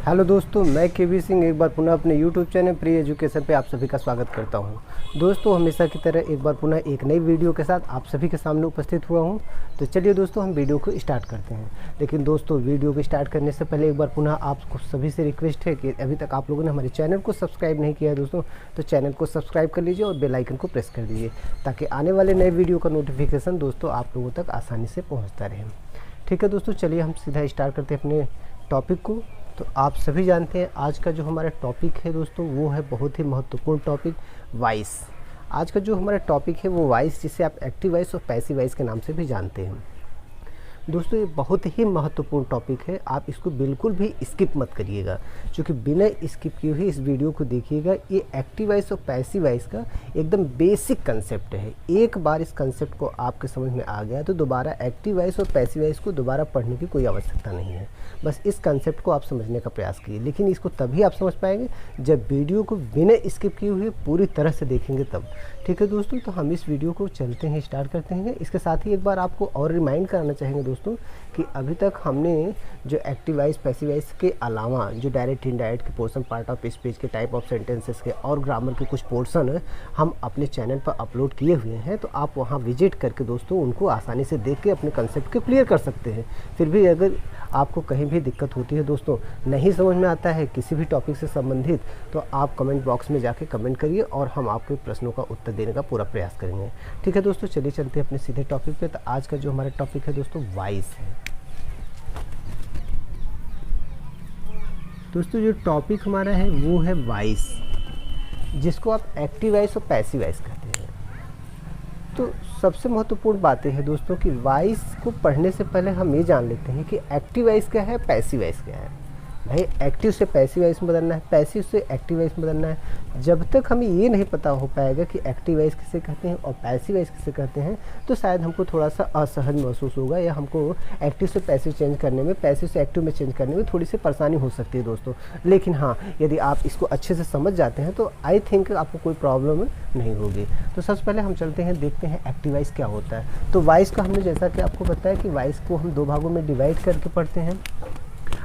Hello दोस्तों, मैं केवी सिंह एक बार पुनः अपने यूट्यूब चैनल प्री एजुकेशन पे आप सभी का स्वागत करता हूं। दोस्तों, हमेशा की तरह एक बार पुनः एक नई वीडियो के साथ आप सभी के सामने उपस्थित हुआ हूं। तो चलिए दोस्तों, हम वीडियो को स्टार्ट करते हैं। लेकिन दोस्तों, वीडियो को स्टार्ट करने से पहले एक बार पुनः आपको सभी से रिक्वेस्ट है कि अभी तक आप लोगों ने हमारे चैनल को सब्सक्राइब नहीं किया है दोस्तों, तो चैनल को सब्सक्राइब कर लीजिए और बेल आइकन को प्रेस कर दीजिए, ताकि आने वाले नए वीडियो का नोटिफिकेशन दोस्तों आप लोगों तक आसानी से पहुँचता रहे। ठीक है दोस्तों, चलिए हम सीधा स्टार्ट करते हैं अपने टॉपिक को। तो आप सभी जानते हैं आज का जो हमारा टॉपिक है दोस्तों, वो है बहुत ही महत्वपूर्ण टॉपिक, वॉइस। आज का जो हमारा टॉपिक है वो वॉइस, जिसे आप एक्टिव वॉइस और पैसिव वॉइस के नाम से भी जानते हैं। दोस्तों, ये बहुत ही महत्वपूर्ण टॉपिक है, आप इसको बिल्कुल भी स्किप मत करिएगा, क्योंकि बिना स्किप किए हुए इस वीडियो को देखिएगा। ये एक्टिव वॉइस और पैसिव वॉइस का एकदम बेसिक कंसेप्ट है। एक बार इस कंसेप्ट को आपके समझ में आ गया तो दोबारा एक्टिव वॉइस और पैसिव वॉइस को दोबारा पढ़ने की कोई आवश्यकता नहीं है। बस इस कंसेप्ट को आप समझने का प्रयास कीजिए, लेकिन इसको तभी आप समझ पाएंगे जब वीडियो को बिना स्किप किए हुए पूरी तरह से देखेंगे तब। ठीक है दोस्तों, तो हम इस वीडियो को चलते हैं, स्टार्ट करते हैं। इसके साथ ही एक बार आपको और रिमाइंड कराना चाहेंगे दोस्तों कि अभी तक हमने जो एक्टिव वॉइस पैसिव वॉइस के अलावा जो डायरेक्ट इनडायरेक्ट के पोर्शन, पार्ट ऑफ स्पीच के, टाइप ऑफ सेंटेंसेस के और ग्रामर के कुछ पोर्शन हम अपने चैनल पर अपलोड किए हुए हैं। तो आप वहां विजिट करके दोस्तों उनको आसानी से देख के अपने कंसेप्ट को क्लियर कर सकते हैं। फिर भी अगर आपको कहीं भी दिक्कत होती है दोस्तों, नहीं समझ में आता है किसी भी टॉपिक से संबंधित, तो आप कमेंट बॉक्स में जाके कमेंट करिए और हम आपके प्रश्नों का उत्तर देने का पूरा प्रयास करेंगे। ठीक है दोस्तों, चलिए चलते हैं अपने सीधे टॉपिक पे। तो आज का जो हमारा टॉपिक है दोस्तों, वॉइस है। दोस्तों, जो टॉपिक हमारा है वो है वॉइस, जिसको आप एक्टिव वॉइस और पैसिव वॉइस कहते हैं। तो सबसे महत्वपूर्ण बातें हैं दोस्तों कि वॉइस को पढ़ने से पहले हम ये जान लेते हैं कि एक्टिव वॉइस क्या है, पैसिव वॉइस क्या है। भाई, एक्टिव से पैसिव वॉइस में बदलना है, पैसिव से एक्टिव वॉइस में बदलना है। जब तक हमें ये नहीं पता हो पाएगा कि एक्टिव वॉइस किसे कहते हैं और पैसिव वॉइस किसे कहते हैं, तो शायद हमको थोड़ा सा असहज महसूस होगा, या हमको एक्टिव से पैसिव चेंज करने में, पैसिव से एक्टिव में चेंज करने में थोड़ी सी परेशानी हो सकती है दोस्तों। लेकिन हाँ, यदि आप इसको अच्छे से समझ जाते हैं तो आई थिंक आपको कोई प्रॉब्लम नहीं होगी। तो सबसे पहले हम चलते हैं, देखते हैं एक्टिव वॉइस क्या होता है। तो वॉइस को हमने, जैसा कि आपको बताया कि वॉइस को हम दो भागों में डिवाइड करके पढ़ते हैं।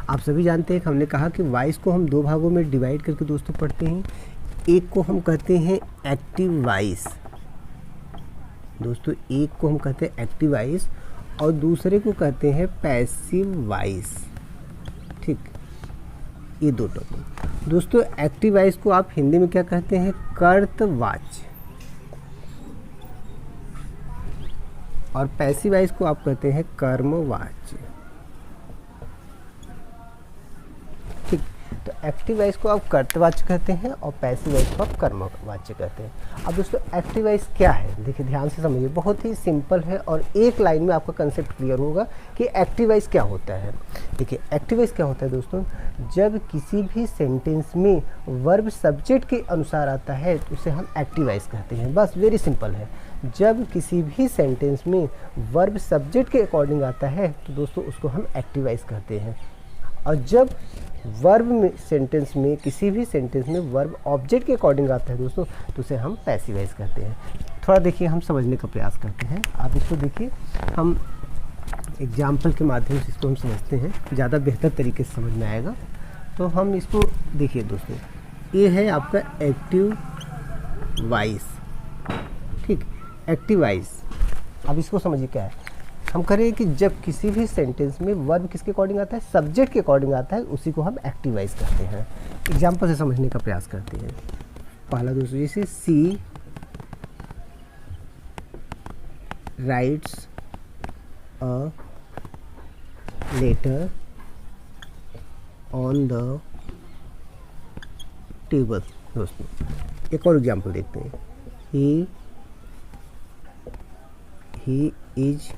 आप सभी जानते हैं कि हमने कहा कि वॉइस को हम दो भागों में डिवाइड करके दोस्तों पढ़ते हैं। एक को हम कहते हैं एक्टिव वॉइस दोस्तों, एक को हम कहते हैं एक्टिव वॉइस और दूसरे को कहते हैं पैसिव वॉइस। ठीक, ये दो टॉपिक दोस्तों। एक्टिव वॉइस को आप हिंदी में क्या कहते हैं, कर्तवाच्य, और पैसिव वॉइस को आप कहते हैं कर्मवाच्य। ठीक, तो एक्टिव वॉइस को आप कर्तवाच्य कहते हैं और पैसिव वॉइस को आप कर्मवाच्य कहते हैं। अब दोस्तों, एक्टिव वॉइस क्या है, देखिए ध्यान से समझिए, बहुत ही सिंपल है और एक लाइन में आपका कंसेप्ट क्लियर होगा कि एक्टिव वॉइस क्या होता है। देखिए, एक्टिव वॉइस क्या होता है दोस्तों, जब किसी भी सेंटेंस में वर्ब सब्जेक्ट के अनुसार आता है तो उसे हम एक्टिव वॉइस कहते हैं। बस, वेरी सिंपल है। जब किसी भी सेंटेंस में वर्ब सब्जेक्ट के अकॉर्डिंग आता है तो दोस्तों उसको हम एक्टिव वॉइस कहते हैं। और जब वर्ब में सेंटेंस में, किसी भी सेंटेंस में वर्ब ऑब्जेक्ट के अकॉर्डिंग आता है दोस्तों, तो उसे हम पैसिव वॉइस कहते हैं। थोड़ा देखिए, हम समझने का प्रयास करते हैं। आप इसको देखिए, हम एग्जाम्पल के माध्यम से इसको हम समझते हैं, ज़्यादा बेहतर तरीके से समझ में आएगा। तो हम इसको देखिए दोस्तों, ये है आपका एक्टिव वॉइस। ठीक, एक्टिव वॉइस। अब इसको समझिए क्या है। हम करें कि जब किसी भी सेंटेंस में वर्ब किसके अकॉर्डिंग आता है, सब्जेक्ट के अकॉर्डिंग आता है, उसी को हम एक्टिव वॉइस कहते हैं। एग्जाम्पल से समझने का प्रयास करते हैं। पहला दोस्तों, जैसे she writes a letter on the table. दोस्तों, एक और एग्जाम्पल देखते हैं। He is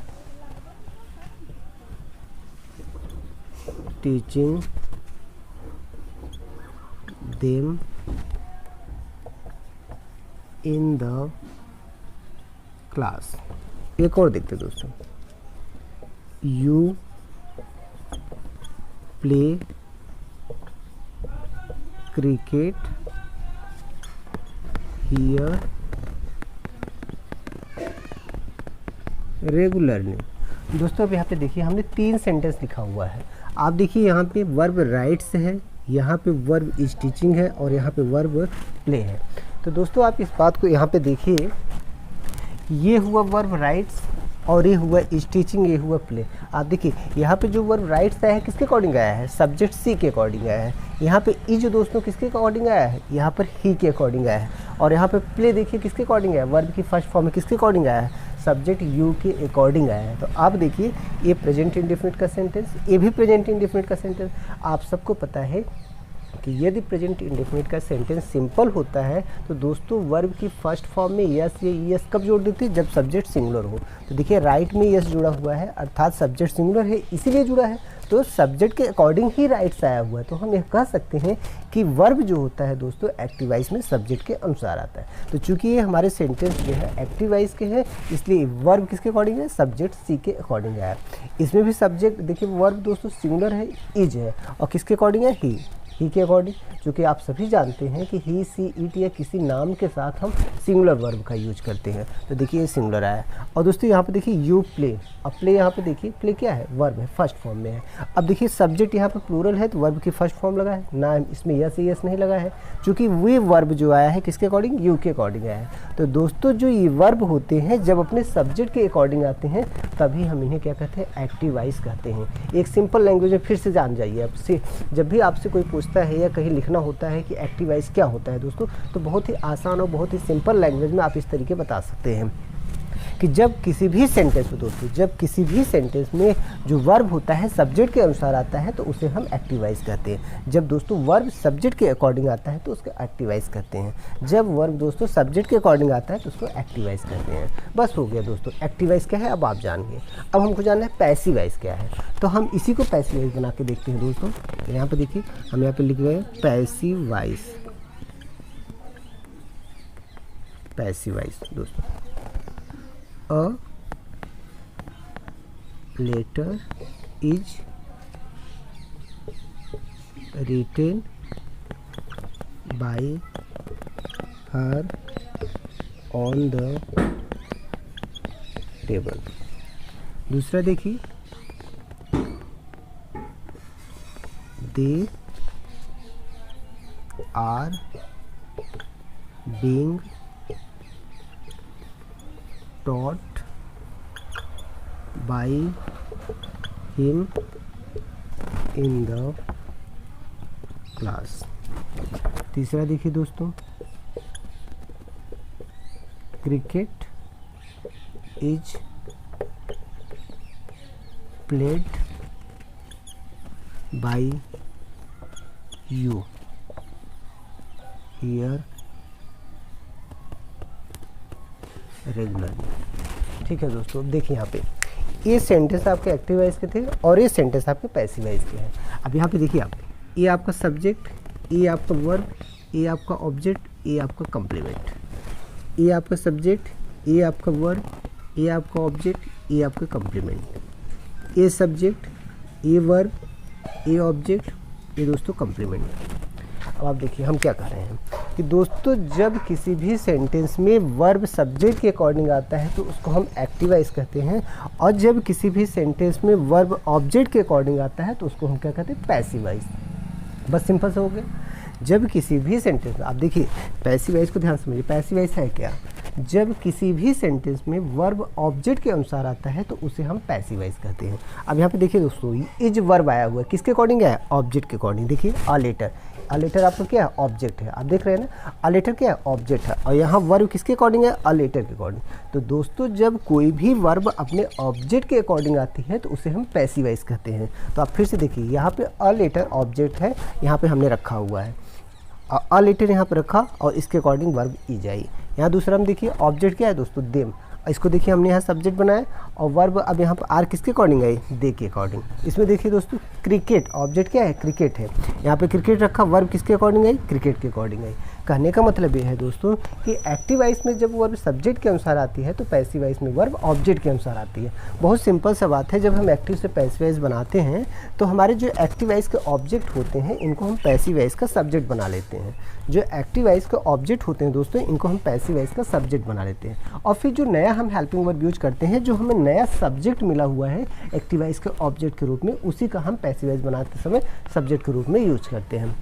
teaching them in the class. एक और देखते हैं दोस्तों, you play cricket here regularly. दोस्तों, अब यहाँ पे देखिए हमने 3 सेंटेंस लिखा हुआ है। आप देखिए यहाँ पे वर्ब राइट्स है, यहाँ पे वर्ब इज टीचिंग है और यहाँ पे वर्ब प्ले है। तो दोस्तों आप इस बात को यहाँ पे देखिए, ये हुआ वर्ब राइट्स और ये हुआ इज टीचिंग, ये हुआ प्ले। आप देखिए यहाँ पे जो वर्ब राइट्स आया है किसके अकॉर्डिंग आया है, सब्जेक्ट सी के अकॉर्डिंग आया है। यहाँ पे इज दोस्तों किसके अकॉर्डिंग आया है, यहाँ पर ही के अकॉर्डिंग आया है। और यहाँ पे प्ले देखिए किसके अकॉर्डिंग आया है, वर्ब की फर्स्ट फॉर्म में किसके अकॉर्डिंग आया है, सब्जेक्ट यू के अकॉर्डिंग आया है। तो आप देखिए ये प्रेजेंट इंडेफिनिट का सेंटेंस, ये भी प्रेजेंट इंडेफिनिट का सेंटेंस। आप सबको पता है कि यदि प्रेजेंट इंडेफिनिट का सेंटेंस सिंपल होता है तो दोस्तों वर्ब की फर्स्ट फॉर्म में यस या यस कब जोड़ देते हैं, जब सब्जेक्ट सिंगुलर हो। तो देखिए राइट में यस जुड़ा हुआ है, अर्थात सब्जेक्ट सिंगुलर है इसीलिए जुड़ा है, तो सब्जेक्ट के अकॉर्डिंग ही राइट्स आया हुआ है। तो हम यह कह सकते हैं कि वर्ब जो होता है दोस्तों एक्टिव वॉइस में सब्जेक्ट के अनुसार आता है। तो चूंकि ये हमारे सेंटेंस जो है एक्टिव वॉइस के हैं, इसलिए वर्ब किसके अकॉर्डिंग है, सब्जेक्ट सी के अकॉर्डिंग आया। इसमें भी सब्जेक्ट देखिए वर्ब दोस्तों सिंगुलर है, इज है, और किसके अकॉर्डिंग है, ही के अकॉर्डिंग। क्योंकि आप सभी जानते हैं कि ही, सी, इट या किसी नाम के साथ हम सिंगुलर वर्ब का यूज करते हैं। तो देखिए ये सिंगुलर आया। और दोस्तों यहाँ पे देखिए यू प्ले, अब प्ले यहाँ पे देखिए प्ले क्या है, वर्ब है, फर्स्ट फॉर्म में है। अब देखिए सब्जेक्ट यहाँ पे प्लूरल है तो वर्ब की फर्स्ट फॉर्म लगा है ना, इसमें यस यस नहीं लगा है, क्योंकि वे वर्ब जो आया है किसके अकॉर्डिंग, यू के अकॉर्डिंग आया है। तो दोस्तों जो ये वर्ब होते हैं जब अपने सब्जेक्ट के अकॉर्डिंग आते हैं तभी हम इन्हें क्या कहते हैं, एक्टिव वॉइस कहते हैं। एक सिंपल लैंग्वेज में फिर से जान जाइए आपसे, जब भी आपसे कोई पूछता है या कहीं लिखना होता है कि एक्टिव वॉइस क्या होता है दोस्तों, तो बहुत ही आसान और बहुत ही सिंपल लैंग्वेज में आप इस तरीके बता सकते हैं कि जब किसी भी सेंटेंस में दोस्तों, जब किसी भी सेंटेंस में जो वर्ब होता है सब्जेक्ट के अनुसार आता है तो उसे हम एक्टिव वॉइस कहते हैं। जब दोस्तों वर्ब सब्जेक्ट के अकॉर्डिंग आता है तो उसको एक्टिव वॉइस कहते हैं। जब वर्ब दोस्तों सब्जेक्ट के अकॉर्डिंग आता है तो उसको एक्टिव वॉइस कहते हैं। बस हो गया दोस्तों, एक्टिव वॉइस क्या है अब आप जान गए। अब हमको जानना है पैसिव वॉइस क्या है, तो हम इसी को पैसिव वॉइस बना के देखते हैं दोस्तों। यहाँ पर देखिए हम यहाँ पर लिख रहे हैं पैसिव वॉइस, पैसिव वॉइस दोस्तों, A letter is written by her on the table। दूसरा देखिए they are being taught by him in the class। तीसरा देखिए दोस्तों cricket is played by you here regularly. ठीक है दोस्तों, देखिए यहाँ पे ये सेंटेंस आपके एक्टिव वॉइस के थे और ये सेंटेंस आपके पैसिव वॉइस के हैं। अब यहाँ पे देखिए आप, ये आपका सब्जेक्ट, ये आपका वर्ब, ये आपका ऑब्जेक्ट, ये आपका कम्प्लीमेंट। ये आपका सब्जेक्ट, ये आपका वर्ब, ये आपका ऑब्जेक्ट, ये आपका कम्प्लीमेंट। ये सब्जेक्ट, ये वर्ब, ये ऑब्जेक्ट, ये दोस्तों कम्प्लीमेंट। अब आप देखिए हम क्या कर रहे हैं कि दोस्तों जब किसी भी सेंटेंस में वर्ब सब्जेक्ट के अकॉर्डिंग आता है तो उसको हम एक्टिव वॉइस कहते हैं, और जब किसी भी सेंटेंस में वर्ब ऑब्जेक्ट के अकॉर्डिंग आता है तो उसको हम क्या कहते हैं, पैसिव वॉइस। बस सिंपल से हो गया। जब किसी भी सेंटेंस में आप देखिए पैसिव वॉइस को ध्यान से समझिए, पैसिव वॉइस है क्या, जब किसी भी सेंटेंस में वर्ब ऑब्जेक्ट के अनुसार आता है तो उसे हम पैसिव वॉइस कहते हैं। अब यहाँ पे देखिए दोस्तों इज वर्ब आया हुआ है, किसके अकॉर्डिंग है, ऑब्जेक्ट के अकॉर्डिंग। देखिए अ लेटर, अ लेटर आपका क्या है, ऑब्जेक्ट है, आप देख रहे हैं ना, अ लेटर क्या है, ऑब्जेक्ट है, और यहाँ वर्ब किसके अकॉर्डिंग है, अ लेटर के अकॉर्डिंग। तो दोस्तों जब कोई भी वर्ब अपने ऑब्जेक्ट के अकॉर्डिंग आती है तो उसे हम पैसिव वॉइस कहते हैं। तो आप फिर से देखिए यहाँ पे अ लेटर ऑब्जेक्ट है, यहाँ पे हमने रखा हुआ है अ लेटर यहाँ पर रखा और इसके अकॉर्डिंग वर्ब इज आई। यहाँ दूसरा हम देखिए ऑब्जेक्ट क्या है दोस्तों, देम, इसको देखिए हमने यहाँ सब्जेक्ट बनाया और वर्ब अब यहाँ पर आर किसके अकॉर्डिंग आई, दे के अकॉर्डिंग। इसमें देखिए दोस्तों क्रिकेट, ऑब्जेक्ट क्या है, क्रिकेट है, यहाँ पे क्रिकेट रखा, वर्ब किसके अकॉर्डिंग आई, क्रिकेट के अकॉर्डिंग आई। कहने का मतलब ये है दोस्तों कि एक्टिव वॉइस में जब वर्ब सब्जेक्ट के अनुसार आती है तो पैसिव वॉइस में वर्ब ऑब्जेक्ट के अनुसार आती है। बहुत सिंपल सा बात है, जब हम एक्टिव से पैसिव वॉइस बनाते हैं तो हमारे जो एक्टिव वॉइस के ऑब्जेक्ट होते हैं इनको हम पैसिव वॉइस का सब्जेक्ट बना लेते हैं। जो एक्टिव वॉइस के ऑब्जेक्ट होते हैं दोस्तों इनको हम पैसिव वॉइस का सब्जेक्ट बना लेते हैं। और फिर जो नया हम हेल्पिंग वर्ब यूज करते हैं, जो हमें नया सब्जेक्ट मिला हुआ है एक्टिव वॉइस के ऑब्जेक्ट के रूप में, उसी का हम पैसिव वॉइस बनाते समय सब्जेक्ट के रूप में यूज करते हैं।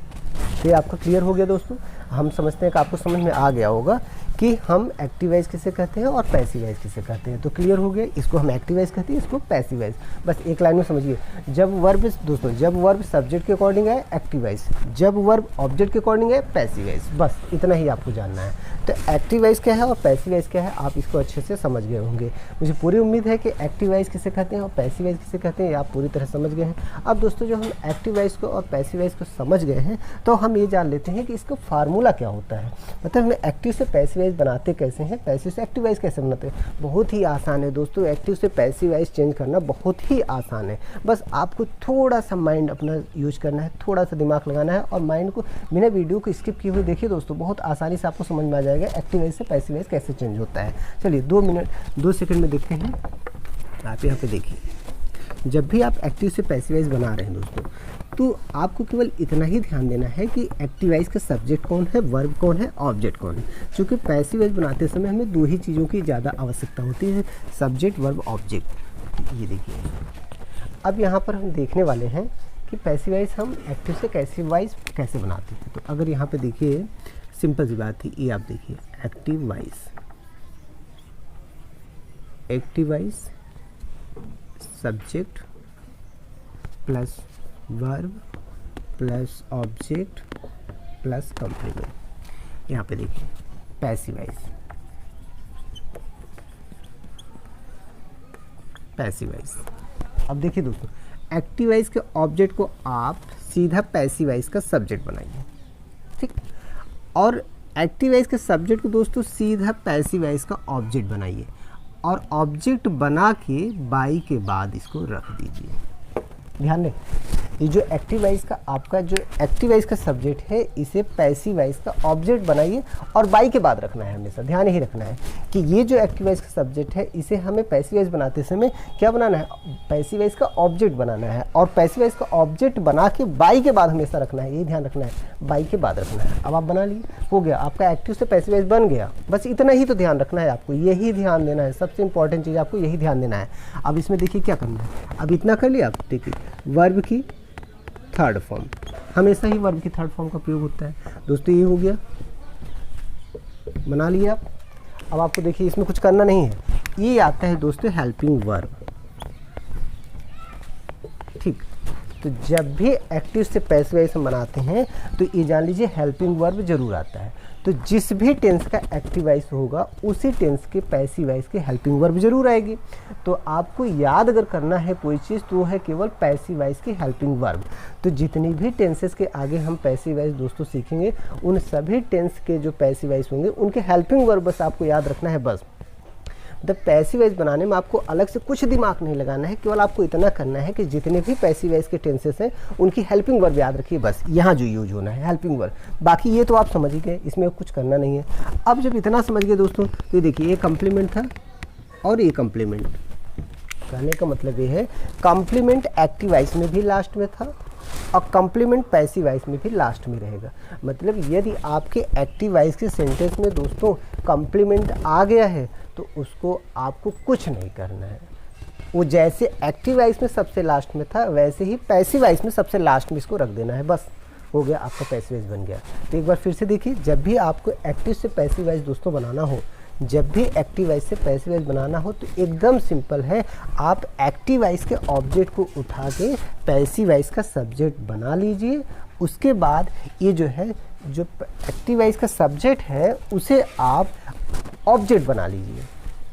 तो ये आपका क्लियर हो गया दोस्तों। हम समझते हैं कि आपको समझ में आ गया होगा कि हम एक्टिव वॉइस किसे कहते हैं और पैसिव वॉइस किसे कहते हैं। तो क्लियर हो गया, इसको हम एक्टिव वॉइस कहते हैं, इसको पैसिव वॉइस। बस एक लाइन में समझिए, जब वर्ब दोस्तों जब वर्ब सब्जेक्ट के अकॉर्डिंग है एक्टिव वॉइस, जब वर्ब ऑब्जेक्ट के अकॉर्डिंग है पैसिव वॉइस। बस इतना ही आपको जानना है। तो एक्टिव वॉइस क्या है और पैसिव वॉइस क्या है, आप इसको अच्छे से समझ गए होंगे। मुझे पूरी उम्मीद है कि एक्टिव वॉइस किसे कहते हैं और पैसिव वॉइस किसे कहते हैं आप पूरी तरह समझ गए हैं। अब दोस्तों जो हम एक्टिव वॉइस को और पैसिव वॉइस को समझ गए हैं तो हम ये जान लेते हैं कि इसका फार्मूला क्या होता है। मतलब हमें एक्टिव से पैसिव वॉइस बनाते कैसे हैं, पैसिव से एक्टिव वॉइस कैसे बनाते हैं। बहुत ही आसान है दोस्तों, एक्टिव से पैसिव वॉइस चेंज करना बहुत ही आसान है। बस आपको थोड़ा सा माइंड अपना यूज करना है, थोड़ा सा दिमाग लगाना है और माइंड को बिना वीडियो को स्किप किए हुए देखिए दोस्तों, बहुत आसानी से आपको समझ में आ जाएगा एक्टिव वॉइस से पैसिव वॉइस कैसे चेंज होता है। चलिए 2 सेकंड में देखते हैं। आप यहाँ पे देखिए, जब भी आप एक्टिव से पैसिव वॉइस बना रहे हैं दोस्तों तो आपको केवल इतना ही ध्यान देना है कि एक्टिव वॉइस का सब्जेक्ट कौन है, वर्ब कौन है, ऑब्जेक्ट कौन है। क्योंकि पैसिव वॉइस बनाते समय हमें 2 ही चीज़ों की ज़्यादा आवश्यकता होती है, सब्जेक्ट, वर्ब, ऑब्जेक्ट। ये देखिए, अब यहाँ पर हम देखने वाले हैं कि पैसिव वॉइस हम एक्टिव से पैसिव वॉइस कैसे बनाते हैं। तो अगर यहाँ पर देखिए सिंपल सी बात थी, ये आप देखिए active voice subject plus verb plus object plus complement. यहाँ पे देखिए पैसिव वॉइस। अब देखिए दोस्तों, एक्टिव वॉइस के ऑब्जेक्ट को आप सीधा पैसिव वॉइस का सब्जेक्ट बनाइए, ठीक। और एक्टिव वॉइस के सब्जेक्ट को दोस्तों सीधा पैसिव वॉइस का ऑब्जेक्ट बनाइए और ऑब्जेक्ट बना के बाई के बाद इसको रख दीजिए। ध्यान दें, ये जो एक्टिव वॉइस का आपका जो एक्टिव वॉइस का सब्जेक्ट है इसे पैसिव वॉइस का ऑब्जेक्ट बनाइए और बाई के बाद रखना है। हमेशा ध्यान ही रखना है कि ये जो एक्टिव वॉइस का सब्जेक्ट है इसे हमें पैसिव वॉइस बनाते समय क्या बनाना है, पैसिव वॉइस का ऑब्जेक्ट बनाना है और पैसिव वॉइस का ऑब्जेक्ट बना के बाई के बाद हमेशा रखना है। यही ध्यान रखना है, बाई के बाद रखना है। अब आप बना लिए, हो गया आपका एक्टिव से पैसिव वॉइस बन गया। बस इतना ही तो ध्यान रखना है, आपको यही ध्यान देना है, सबसे इंपॉर्टेंट चीज़ आपको यही ध्यान देना है। अब इसमें देखिए क्या करना है, अब इतना कर लिया। आप देखिए वर्ब की थर्ड फॉर्म, हमेशा ही वर्ब की थर्ड फॉर्म का प्रयोग होता है दोस्तों। ये हो गया, बना लिया आप। अब आपको देखिए इसमें कुछ करना नहीं है, ये आता है दोस्तों हेल्पिंग वर्ब, ठीक। तो जब भी एक्टिव से पैसिव वॉइस हम बनाते हैं तो ये जान लीजिए हेल्पिंग वर्ब जरूर आता है। तो जिस भी टेंस का एक्टिव वॉइस होगा उसी टेंस के पैसिव वॉइस की हेल्पिंग वर्ब जरूर आएगी। तो आपको याद अगर करना है कोई चीज़ तो वो है केवल पैसिव वॉइस की हेल्पिंग वर्ब। तो जितनी भी टेंसेस के आगे हम पैसिव वॉइस दोस्तों सीखेंगे उन सभी टेंस के जो पैसिव वॉइस होंगे उनके हेल्पिंग वर्ब बस आपको याद रखना है। बस मतलब पैसिव वॉइस बनाने में आपको अलग से कुछ दिमाग नहीं लगाना है, केवल आपको इतना करना है कि जितने भी पैसिव वॉइस के टेंसेस हैं उनकी हेल्पिंग वर्ब याद रखिए। बस यहाँ जो यूज होना है हेल्पिंग वर्ब, बाकी ये तो आप समझ ही गए, इसमें कुछ करना नहीं है। अब जब इतना समझ गए दोस्तों तो देखिए ये कॉम्प्लीमेंट था और ये कॉम्प्लीमेंट। कहने का मतलब ये है कॉम्प्लीमेंट एक्टिव वॉइस में भी लास्ट में था और कॉम्प्लीमेंट पैसिव वॉइस में भी लास्ट में रहेगा। मतलब यदि आपके एक्टिव वॉइस के सेंटेंस में दोस्तों कॉम्प्लीमेंट आ गया है तो उसको आपको कुछ नहीं करना है। वो जैसे एक्टिव वॉइस में सबसे लास्ट में था वैसे ही पैसिव वॉइस में सबसे लास्ट में इसको रख देना है। बस हो गया, आपका पैसिव वॉइस बन गया। तो एक बार फिर से देखिए, जब भी आपको एक्टिव से पैसिव वॉइस दोस्तों बनाना हो, जब भी एक्टिव वॉइस से पैसिव वॉइस बनाना हो तो एकदम सिंपल है, आप एक्टिव वॉइस के ऑब्जेक्ट को उठा के पैसिव वॉइस का सब्जेक्ट बना लीजिए। उसके बाद ये जो है जो एक्टिव वॉइस का सब्जेक्ट है उसे आप ऑब्जेक्ट बना लीजिए।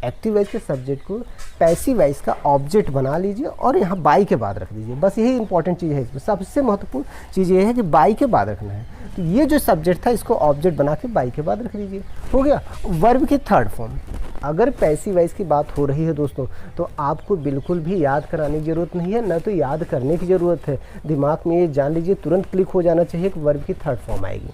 एक्टिव वॉइस के सब्जेक्ट को पैसिव वॉइस का ऑब्जेक्ट बना लीजिए और यहाँ बाई के बाद रख दीजिए। बस यही इंपॉर्टेंट चीज़ है, इसमें सबसे महत्वपूर्ण चीज़ ये है कि बाई के बाद रखना है। तो ये जो सब्जेक्ट था इसको ऑब्जेक्ट बना के बाई के बाद रख दीजिए, हो गया। वर्ब की थर्ड फॉर्म, अगर पैसिव वॉइस की बात हो रही है दोस्तों तो आपको बिल्कुल भी याद कराने की ज़रूरत नहीं है, ना तो याद करने की ज़रूरत है। दिमाग में ये जान लीजिए, तुरंत क्लिक हो जाना चाहिए कि वर्ब की थर्ड फॉर्म आएगी।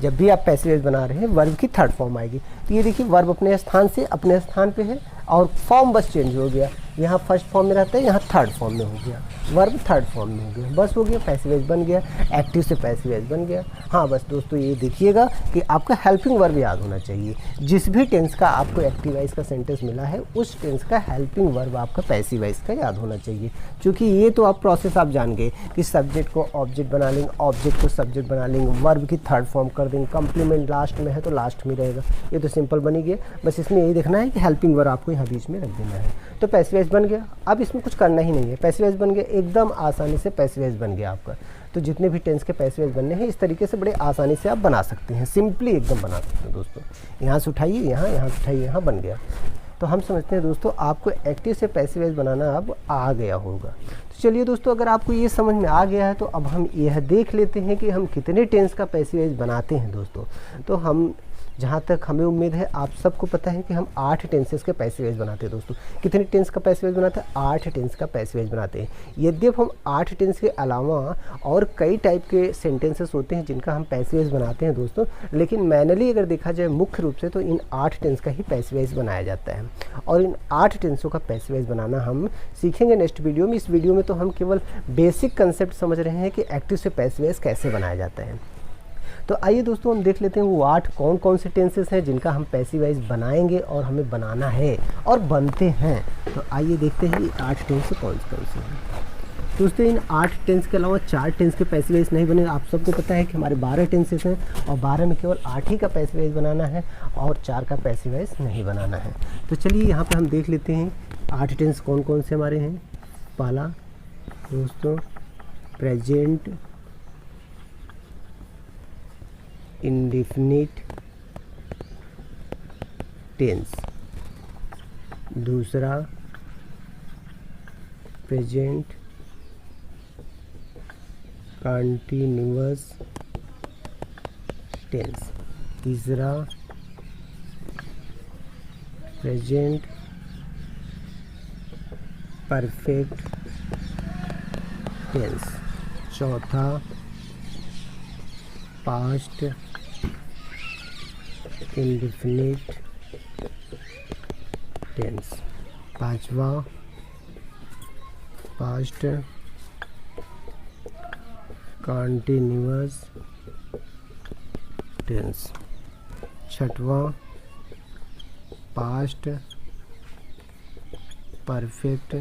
जब भी आप पैसिव वॉइस बना रहे हैं वर्ब की थर्ड फॉर्म आएगी। तो ये देखिए वर्ब अपने स्थान से अपने स्थान पे है और फॉर्म बस चेंज हो गया, यहाँ फर्स्ट फॉर्म में रहता है, यहाँ थर्ड फॉर्म में हो गया, वर्ब थर्ड फॉर्म में हो गया, बस हो गया, पैसिव वॉइस बन गया, एक्टिव से पैसिव वॉइस बन गया। हाँ बस दोस्तों ये देखिएगा कि आपका हेल्पिंग वर्ब याद होना चाहिए। जिस भी टेंस का आपको एक्टिव वॉइस का सेंटेंस मिला है उस टेंस का हेल्पिंग वर्ब आपका पैसिव वॉइस का याद होना चाहिए। क्योंकि ये तो आप प्रोसेस आप जान गए कि सब्जेक्ट को ऑब्जेक्ट बना लेंगे, ऑब्जेक्ट को सब्जेक्ट बना लेंगे, वर्ब की थर्ड फॉर्म कर देंगे, कंप्लीमेंट लास्ट में है तो लास्ट में रहेगा, ये तो सिंपल बनी गया। बस इसमें यही देखना है कि हेल्पिंग वर्ब आपको यहाँ बीच में रख देना है। तो पैसिव वॉइस बन गया, अब इसमें कुछ करना ही नहीं है, पैसिव वॉइस बन गया, एकदम आसानी से पैसिव वॉइस बन गया आपका। तो जितने भी टेंस के पैसिव वॉइस बनने हैं इस तरीके से बड़े आसानी से आप बना सकते हैं, सिंपली एकदम बना सकते हैं दोस्तों। यहाँ से उठाइए यहाँ, यहाँ से उठाइए यहाँ, बन गया। तो हम समझते हैं दोस्तों आपको एक्टिव से पैसिव वॉइस बनाना अब आ गया होगा। तो चलिए दोस्तों अगर आपको ये समझ में आ गया है तो अब हम यह देख लेते हैं कि हम कितने टेंस का पैसिव वॉइस बनाते हैं दोस्तों। तो हम जहाँ तक हमें उम्मीद है आप सबको पता है कि हम 8 टेंसेस के पैसिव वॉइस बनाते हैं दोस्तों। कितने टेंस का पैसिव वॉइस बनाते हैं? 8 टेंस का पैसिव वॉइस बनाते हैं। यद्यपि हम 8 टेंस के अलावा और कई टाइप के सेंटेंसेस होते हैं जिनका हम पैसिव वॉइस बनाते हैं दोस्तों, लेकिन मैनुअली अगर देखा जाए मुख्य रूप से तो इन 8 टेंस का ही पैसिव वॉइस बनाया जाता है। और इन 8 टेंसों का पैसिव वॉइस बनाना हम सीखेंगे नेक्स्ट वीडियो में। इस वीडियो में तो हम केवल बेसिक कंसेप्ट समझ रहे हैं कि एक्टिव से पैसिव वॉइस कैसे बनाया जाता है। तो आइए दोस्तों हम देख लेते हैं वो 8 कौन कौन से टेंसेस हैं जिनका हम पैसिव वॉइस बनाएंगे और हमें बनाना है और बनते हैं। तो आइए देखते हैं ये 8 टेंस कौन से हैं दोस्तों। इन 8 टेंस के अलावा 4 टेंस के पैसिव वॉइस नहीं बनेगा। आप सबको पता है कि हमारे 12 टेंसेस हैं और 12 में केवल 8 ही का पैसिव वॉइस बनाना है और 4 का पैसिव वॉइस नहीं बनाना है। तो चलिए यहाँ पे हम देख लेते हैं 8 टेंस कौन कौन से हमारे हैं। पहला दोस्तों प्रेजेंट इंडेफिनिट टेंस, दूसरा प्रेजेंट कंटिन्यूअस टेंस, तीसरा प्रेजेंट परफेक्ट टेंस, चौथा पास्ट इंडेफिनिट टेंस, पांचवा पास्ट कंटिन्यूअस टेंस, छठवां पास्ट परफेक्ट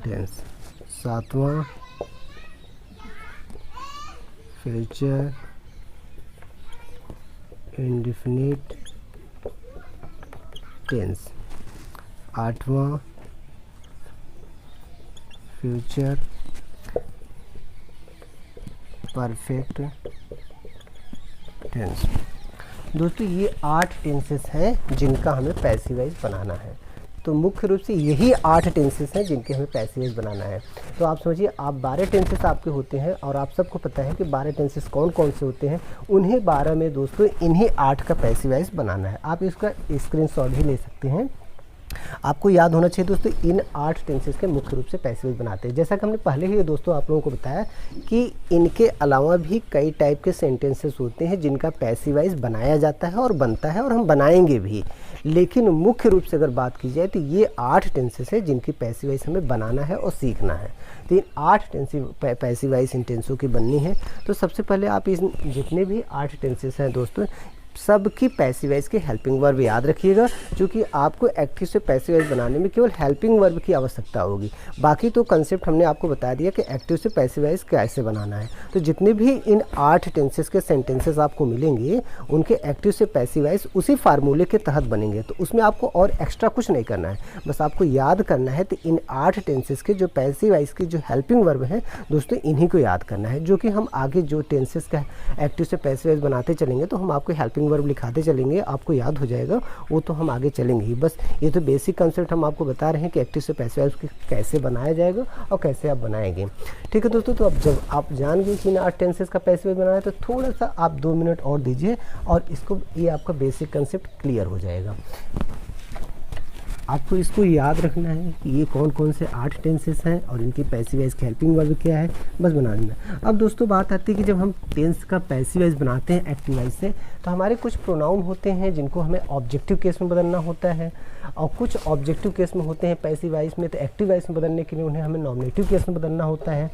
टेंस, सातवां फ्यूचर इंडेफिनिट टेंस, आठवां फ्यूचर परफेक्ट टेंस। दोस्तों ये 8 टेंसेस हैं जिनका हमें पैसिव वॉइस बनाना है। तो मुख्य रूप से यही 8 टेंसेस हैं जिनके हमें पैसिव वॉइस बनाना है। तो आप समझिए आप 12 टेंसेस आपके होते हैं और आप सबको पता है कि 12 टेंसेस कौन कौन से होते हैं। उन्हें 12 में दोस्तों इन्हीं 8 का पैसिव वॉइस बनाना है। आप इसका स्क्रीनशॉट भी ले सकते हैं। आपको याद होना चाहिए दोस्तों इन 8 टेंसेस के मुख्य रूप से पैसिव वॉइस बनाते हैं। जैसा कि हमने पहले ही दोस्तों आप लोगों को बताया कि इनके अलावा भी कई टाइप के सेंटेंसेस होते हैं जिनका पैसिव वॉइस बनाया जाता है और बनता है और हम बनाएंगे भी। लेकिन मुख्य रूप से अगर बात की जाए तो ये 8 टेंसेस है जिनकी पैसिव वॉइस हमें बनाना है और सीखना है। तो इन 8 पैसिव वॉइस इन टेंसों की बननी है। तो सबसे पहले आप इस जितने भी 8 टेंसेस हैं दोस्तों सबकी पैसिव वॉइस के हेल्पिंग वर्ब याद रखिएगा, क्योंकि आपको एक्टिव से पैसिव वॉइस बनाने में केवल हेल्पिंग वर्ब की आवश्यकता होगी। बाकी तो कंसेप्ट हमने आपको बता दिया कि एक्टिव से पैसिव वॉइस कैसे बनाना है। तो जितने भी इन 8 टेंसेस के सेंटेंसेस आपको मिलेंगे उनके एक्टिव से पैसिव वॉइस उसी फार्मूले के तहत बनेंगे। तो उसमें आपको और एक्स्ट्रा कुछ नहीं करना है, बस आपको याद करना है। तो इन 8 टेंसेस के जो पैसिव वॉइस की जो हेल्पिंग वर्ब हैं दोस्तों इन्हीं को याद करना है, जो कि हम आगे जो टेंसेस का एक्टिव से पैसिव वॉइस बनाते चलेंगे तो हम आपको हेल्पिंग वर्ब लिखाते चलेंगे, आपको याद हो जाएगा। वो तो हम आगे चलेंगे ही। बस ये तो बेसिक कंसेप्ट हम आपको बता रहे हैं कि एक्टिव से पैसिव वॉइस कैसे बनाया जाएगा और कैसे आप बनाएंगे। ठीक है दोस्तों, तो अब जब आप जान गए कि इन 8 टेंसेस का पैसिव वॉइस बनाना है तो थोड़ा सा आप 2 मिनट और दीजिए और इसको ये आपका बेसिक कंसेप्ट क्लियर हो जाएगा। आपको इसको याद रखना है कि ये कौन कौन से 8 टेंसेस हैं और इनकी पैसिव वॉइस की हेल्पिंग वर्ब क्या है, बस बना लेना। अब दोस्तों बात आती है कि जब हम टेंस का पैसिव वॉइस बनाते हैं एक्टिव वॉइस से, तो हमारे कुछ प्रोनाउन होते हैं जिनको हमें ऑब्जेक्टिव केस में बदलना होता है, और कुछ ऑब्जेक्टिव केस में होते हैं पैसिव वॉइस में, तो एक्टिव वॉइस में बदलने के लिए उन्हें हमें नॉमिनेटिव केस में बदलना होता है।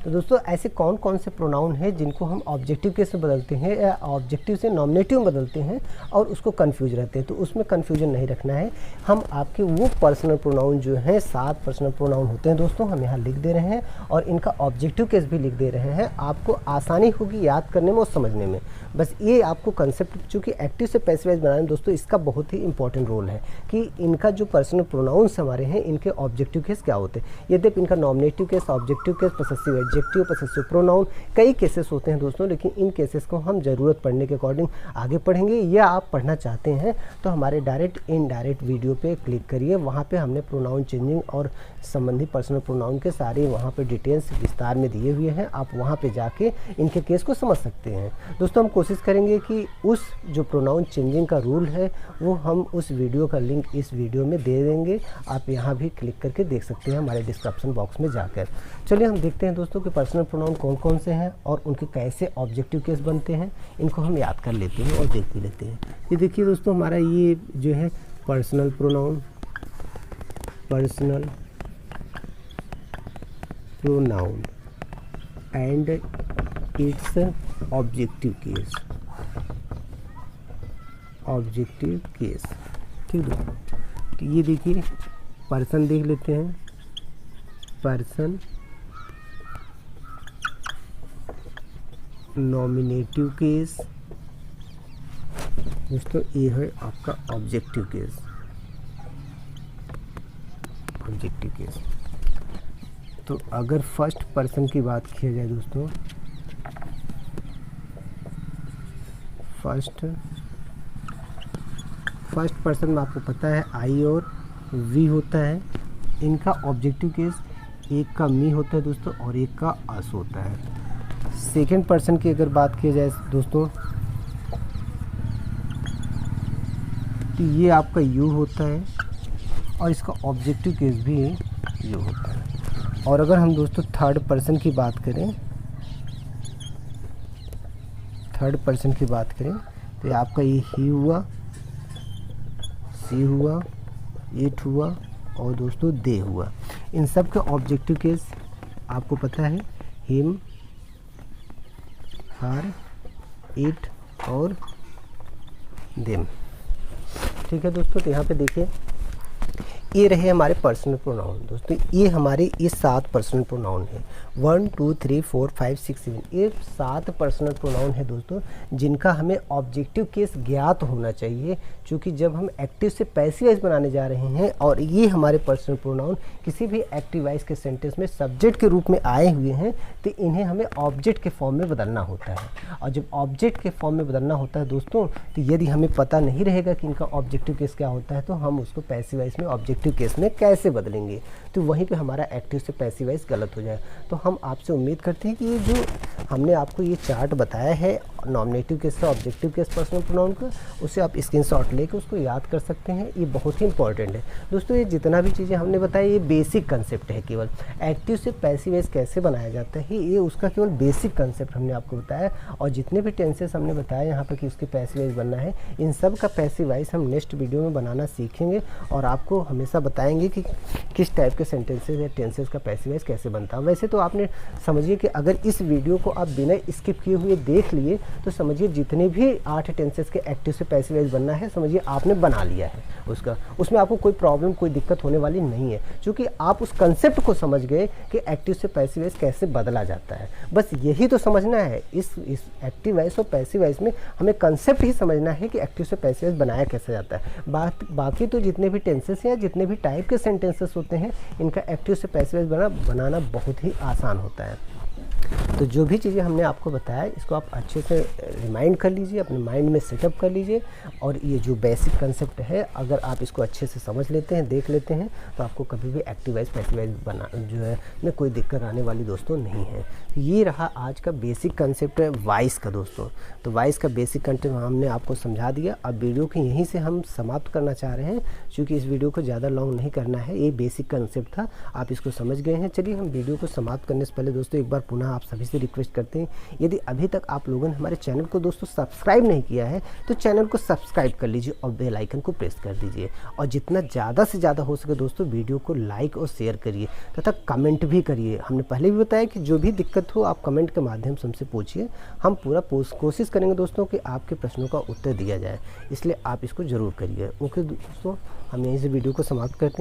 तो दोस्तों ऐसे कौन कौन से प्रोनाउन हैं जिनको हम ऑब्जेक्टिव केस में बदलते हैं या ऑब्जेक्टिव से नॉमिनेटिव में बदलते हैं और उसको कंफ्यूज रहते हैं, तो उसमें कंफ्यूजन नहीं रखना है। हम आपके वो पर्सनल प्रोनाउन जो हैं 7 पर्सनल प्रोनाउन होते हैं दोस्तों, हम यहाँ लिख दे रहे हैं और इनका ऑब्जेक्टिव केस भी लिख दे रहे हैं। आपको आसानी होगी याद करने में और समझने में। बस ये आपको कंसेप्ट, चूँकि एक्टिव से पैसिव वॉइस बनाने में दोस्तों इसका बहुत ही इंपॉर्टेंट रोल है कि इनका जो पर्सनल प्रोनाउंस हमारे हैं इनके ऑब्जेक्टिव केस क्या होते हैं। यद्यपि इनका nominative case, objective case, possessive adjective, possessive pronoun कई केसेस होते हैं दोस्तों, लेकिन इन केसेस को हम ज़रूरत पड़ने के अकॉर्डिंग आगे पढ़ेंगे। या आप पढ़ना चाहते हैं तो हमारे डायरेक्ट इनडायरेक्ट वीडियो पे क्लिक करिए, वहाँ पे हमने प्रोनाउन चेंजिंग और संबंधित पर्सनल प्रोनाउन के सारे वहाँ पे डिटेल्स विस्तार में दिए हुए हैं। आप वहाँ पे जाके इनके केस को समझ सकते हैं। दोस्तों हम कोशिश करेंगे कि उस जो प्रोनाउन चेंजिंग का रूल है वो हम उस वीडियो का लिंक इस वीडियो में दे देंगे, आप यहाँ भी क्लिक करके देख सकते हैं हमारे डिस्क्रिप्शन बॉक्स में जाकर। चलिए हम देखते हैं दोस्तों कि पर्सनल प्रोनाउन कौन कौन से हैं और उनके कैसे ऑब्जेक्टिव केस बनते हैं, इनको हम याद कर लेते हैं और देख भी लेते हैं। ये देखिए दोस्तों, हमारा ये जो है personal pronoun, personal pronoun and it's objective case, objective case, ठीक है। तो ये देखिए पर्सन देख लेते हैं, पर्सन, नॉमिनेटिव केस दोस्तों, ये है आपका ऑब्जेक्टिव केस, ऑब्जेक्टिव केस। तो अगर फर्स्ट पर्सन की बात की जाए दोस्तों, फर्स्ट पर्सन में आपको पता है आई और वी होता है। इनका ऑब्जेक्टिव केस एक का मी होता है दोस्तों और एक का अस होता है। सेकेंड पर्सन की अगर बात की जाए दोस्तों, तो ये आपका यू होता है और इसका ऑब्जेक्टिव केस भी यू होता है। और अगर हम दोस्तों थर्ड पर्सन की बात करें, तो ये आपका ये ही हुआ, सी हुआ, इट हुआ और दोस्तों दे हुआ। इन सब के ऑब्जेक्टिव केस आपको पता है, हिम, हर, इट और देम, ठीक है दोस्तों। तो यहाँ पे देखिए ये रहे हमारे पर्सनल प्रोनाउन दोस्तों। ये हमारे ये 7 पर्सनल प्रोनाउन है, 1 2 3 4 5 6 7, ये 7 पर्सनल प्रोनाउन है दोस्तों, जिनका हमें ऑब्जेक्टिव केस ज्ञात होना चाहिए। क्योंकि जब हम एक्टिव से पैसिव वॉइस बनाने जा रहे हैं और ये हमारे पर्सनल प्रोनाउन किसी भी एक्टिव वॉइस के सेंटेंस में सब्जेक्ट के रूप में आए हुए हैं, तो इन्हें हमें ऑब्जेक्ट के फॉर्म में बदलना होता है। और जब ऑब्जेक्ट के फॉर्म में बदलना होता है दोस्तों, तो यदि हमें पता नहीं रहेगा कि इनका ऑब्जेक्टिव केस क्या होता है, तो हम उसको पैसिव वॉइस में ऑब्जेक्टिव केस में कैसे बदलेंगे, तो वहीं पे हमारा एक्टिव से पैसिव वॉइस गलत हो जाए। तो हम आपसे उम्मीद करते हैं कि ये जो हमने आपको ये चार्ट बताया है नॉमिनेटिव केस से ऑब्जेक्टिव केस पर्सनल प्रोनाउन का, उससे आप स्क्रीनशॉट लेकर उसको याद कर सकते हैं। ये बहुत ही इंपॉर्टेंट है दोस्तों। ये जितना भी चीज़ें हमने बताया ये बेसिक कंसेप्ट है, केवल एक्टिव से पैसिव वॉइस कैसे बनाया जाता है ये उसका केवल बेसिक कंसेप्ट हमने आपको बताया। और जितने भी टेंसेस हमने बताया यहाँ पर कि उसकी पैसिव वॉइस बनना है, इन सब का पैसिव वॉइस हम नेक्स्ट वीडियो में बनाना सीखेंगे और आपको हमेशा बताएंगे कि किस टाइप के सेंटेंसेस या टेंसेस का पैसिव वॉइस कैसे बनता है। वैसे तो आपने समझिए कि अगर इस वीडियो को आप बिना स्किप किए हुए देख लिए तो समझिए जितने भी 8 टेंसेस के एक्टिव से पैसिव वॉइस बनना है, समझिए आपने बना लिया है उसका। उसमें आपको कोई प्रॉब्लम, कोई दिक्कत होने वाली नहीं है, क्योंकि आप उस कंसेप्ट को समझ गए कि एक्टिव से पैसिव वॉइस कैसे बदला जाता है। बस यही तो समझना है। इस एक्टिव वॉइस और पैसिव वॉइस में हमें कंसेप्ट ही समझना है कि एक्टिव से पैसिव वॉइस बनाया कैसे जाता है। बाकी तो जितने भी टेंसेस या जितने भी टाइप के सेंटेंसेस होते हैं, इनका एक्टिव से पैसिव वॉइस बनाना बहुत ही आसान होता है। तो जो भी चीज़ें हमने आपको बताया इसको आप अच्छे से रिमाइंड कर लीजिए, अपने माइंड में सेटअप कर लीजिए। और ये जो बेसिक कंसेप्ट है अगर आप इसको अच्छे से समझ लेते हैं, देख लेते हैं, तो आपको कभी भी एक्टिव वाइज पैसिव वाइज बना जो है में कोई दिक्कत आने वाली दोस्तों नहीं है। ये रहा आज का बेसिक कंसेप्ट है वॉइस का दोस्तों। तो वॉइस का बेसिक कंसेप्ट हमने आपको समझा दिया। अब वीडियो को यहीं से हम समाप्त करना चाह रहे हैं, क्योंकि इस वीडियो को ज़्यादा लॉन्ग नहीं करना है। ये बेसिक कंसेप्ट था, आप इसको समझ गए हैं। चलिए हम वीडियो को समाप्त करने से पहले दोस्तों एक बार पुनः आप सभी से रिक्वेस्ट करते हैं, यदि अभी तक आप लोगों ने हमारे चैनल को दोस्तों सब्सक्राइब नहीं किया है तो चैनल को सब्सक्राइब कर लीजिए और बेल आइकन को प्रेस कर दीजिए। और जितना ज़्यादा से ज़्यादा हो सके दोस्तों वीडियो को लाइक और शेयर करिए तथा कमेंट भी करिए। हमने पहले भी बताया कि जो भी दिक्कत हो आप कमेंट के माध्यम से हमसे पूछिए, हम पूरा कोशिश करेंगे दोस्तों कि आपके प्रश्नों का उत्तर दिया जाए, इसलिए आप इसको ज़रूर करिए। ओके दोस्तों, हम यहीं से वीडियो को समाप्त करते हैं।